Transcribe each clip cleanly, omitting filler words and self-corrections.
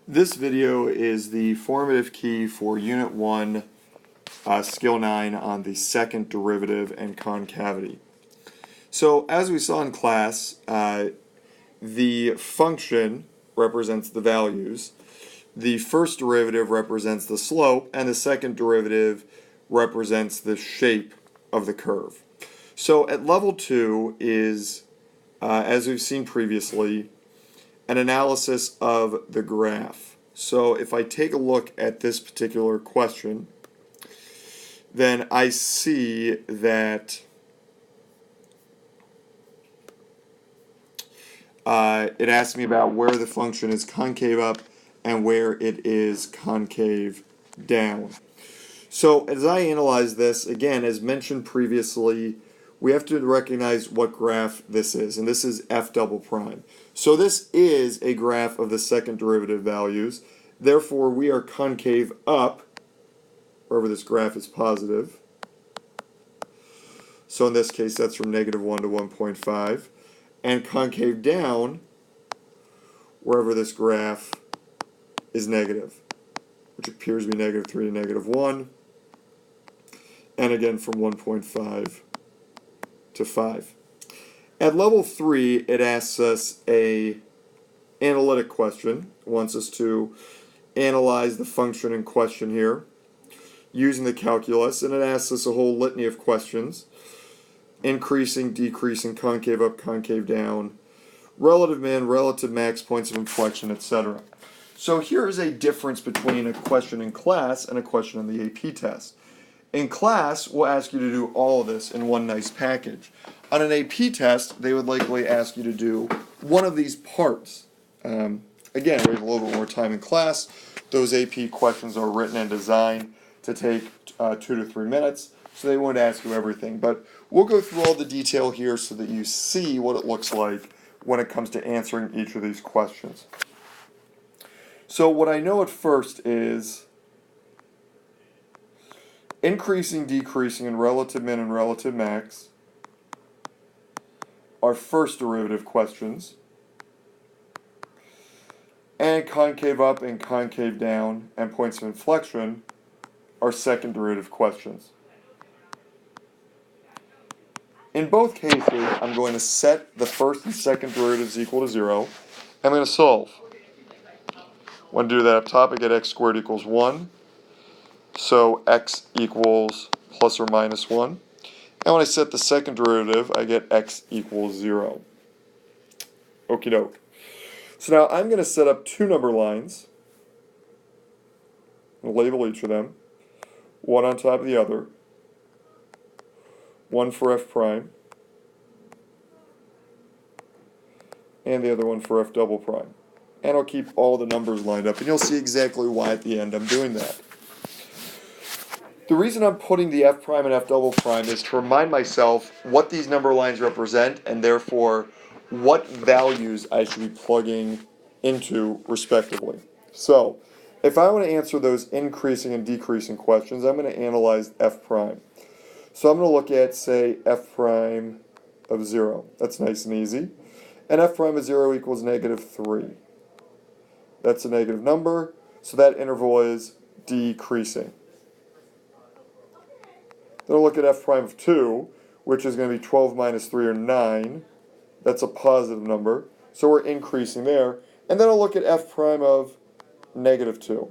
This video is the formative key for Unit 1, Skill 9 on the second derivative and concavity. So as we saw in class, the function represents the values, the first derivative represents the slope, and the second derivative represents the shape of the curve. So at level 2 is, as we've seen previously, an analysis of the graph. So if I take a look at this particular question, then I see that it asks me about where the function is concave up and where it is concave down. So as I analyze this, again, as mentioned previously, we have to recognize what graph this is, and this is f double prime. So this is a graph of the second derivative values. Therefore, we are concave up, wherever this graph is positive. So in this case, that's from -1 to 1.5. And concave down, wherever this graph is negative, which appears to be -3 to -1. And again, from 1.5 to 5. At level 3, it asks us a analytic question. It wants us to analyze the function in question here using the calculus, and it asks us a whole litany of questions: increasing, decreasing, concave up, concave down, relative min, relative max, points of inflection, etc. So here is a difference between a question in class and a question on the AP test. In class, we'll ask you to do all of this in one nice package. On an AP test, they would likely ask you to do one of these parts. Again, we have a little bit more time in class. Those AP questions are written and designed to take 2 to 3 minutes, so they won't ask you everything. But we'll go through all the detail here so that you see what it looks like when it comes to answering each of these questions. So what I know at first is increasing, decreasing, and relative min and relative max are first derivative questions, and concave up and concave down and points of inflection are second derivative questions. In both cases, I'm going to set the first and second derivatives equal to 0. I'm going to solve. When I do that up top, I get x squared equals 1. So x equals plus or minus 1. And when I set the second derivative, I get x equals 0. Okie doke. So now I'm going to set up two number lines and label each of them, one on top of the other, one for f prime, and the other one for f double prime. And I'll keep all the numbers lined up, and you'll see exactly why at the end I'm doing that. The reason I'm putting the f prime and f double prime is to remind myself what these number lines represent, and therefore what values I should be plugging into respectively. So, if I want to answer those increasing and decreasing questions, I'm going to analyze f prime. So I'm going to look at, say, f prime of 0. That's nice and easy. And f prime of 0 equals -3. That's a negative number, so that interval is decreasing. Then I'll look at f prime of 2, which is going to be 12 minus 3, or 9. That's a positive number, so we're increasing there. And then I'll look at f prime of -2.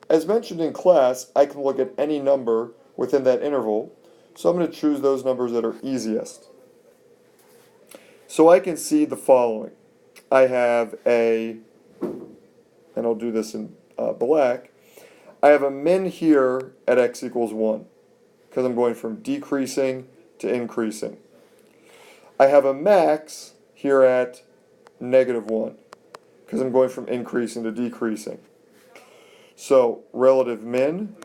As mentioned in class, I can look at any number within that interval, so I'm going to choose those numbers that are easiest. So I can see the following. I have a, and I'll do this in black, I have a min here at x equals 1, because I'm going from decreasing to increasing. I have a max here at -1, because I'm going from increasing to decreasing. So relative min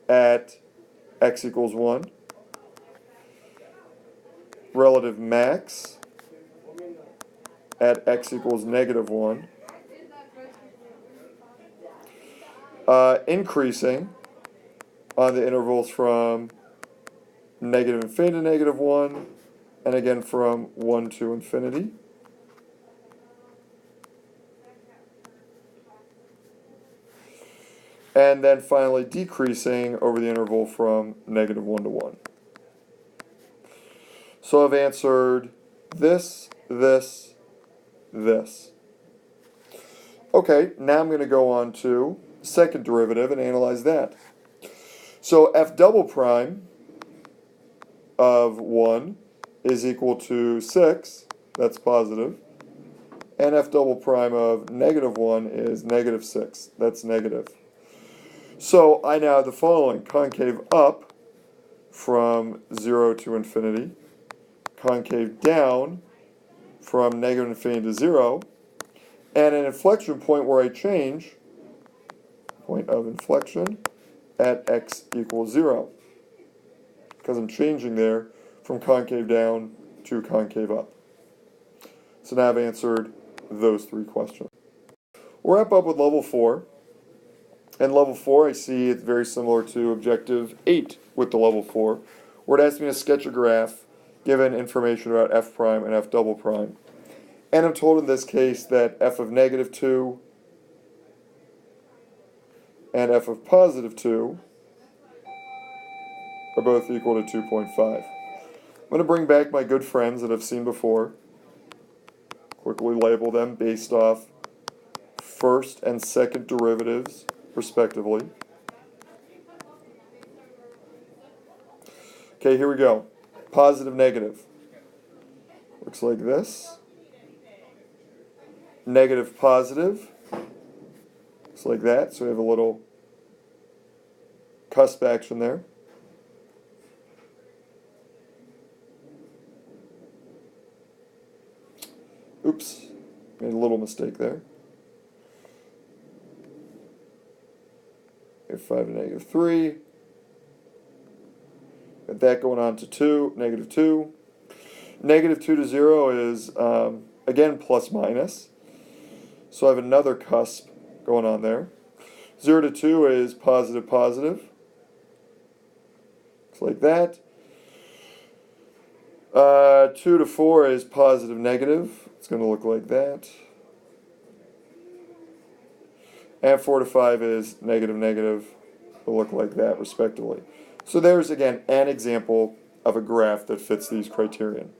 at x equals 1, relative max at x equals -1, increasing on the intervals from -infinity to -1, and again from 1 to infinity. and then finally decreasing over the interval from negative 1 to 1. So I've answered this, this, this. Okay, now I'm going to go on to second derivative and analyze that. So f double prime of 1 is equal to 6, that's positive, and f double prime of negative 1 is negative 6, that's negative. So I now have the following: concave up from 0 to infinity, concave down from negative infinity to 0, and an inflection point where I change, point of inflection, at x equals 0, because I'm changing there from concave down to concave up. So now I've answered those three questions. We'll wrap up with level 4. And level 4, I see it's very similar to objective 8 with the level 4, where it asks me to sketch a graph given information about f prime and f double prime. And I'm told in this case that f of negative 2 and f of positive 2 are both equal to 2.5. I'm going to bring back my good friends that I've seen before, quickly label them based off first and second derivatives, respectively. Okay, here we go. Positive, negative. Looks like this. Negative, positive. Looks like that. So we have a little cusp action there. Oops, made a little mistake there. Negative 5 to negative 3. Got that going on to 2, negative 2. Negative 2 to 0 is, again, plus minus. So I have another cusp going on there. 0 to 2 is positive, positive. Looks like that. 2 to 4 is positive, negative. It's going to look like that. And 4 to 5 is negative, negative. It'll look like that, respectively. So there's, again, an example of a graph that fits these criterion.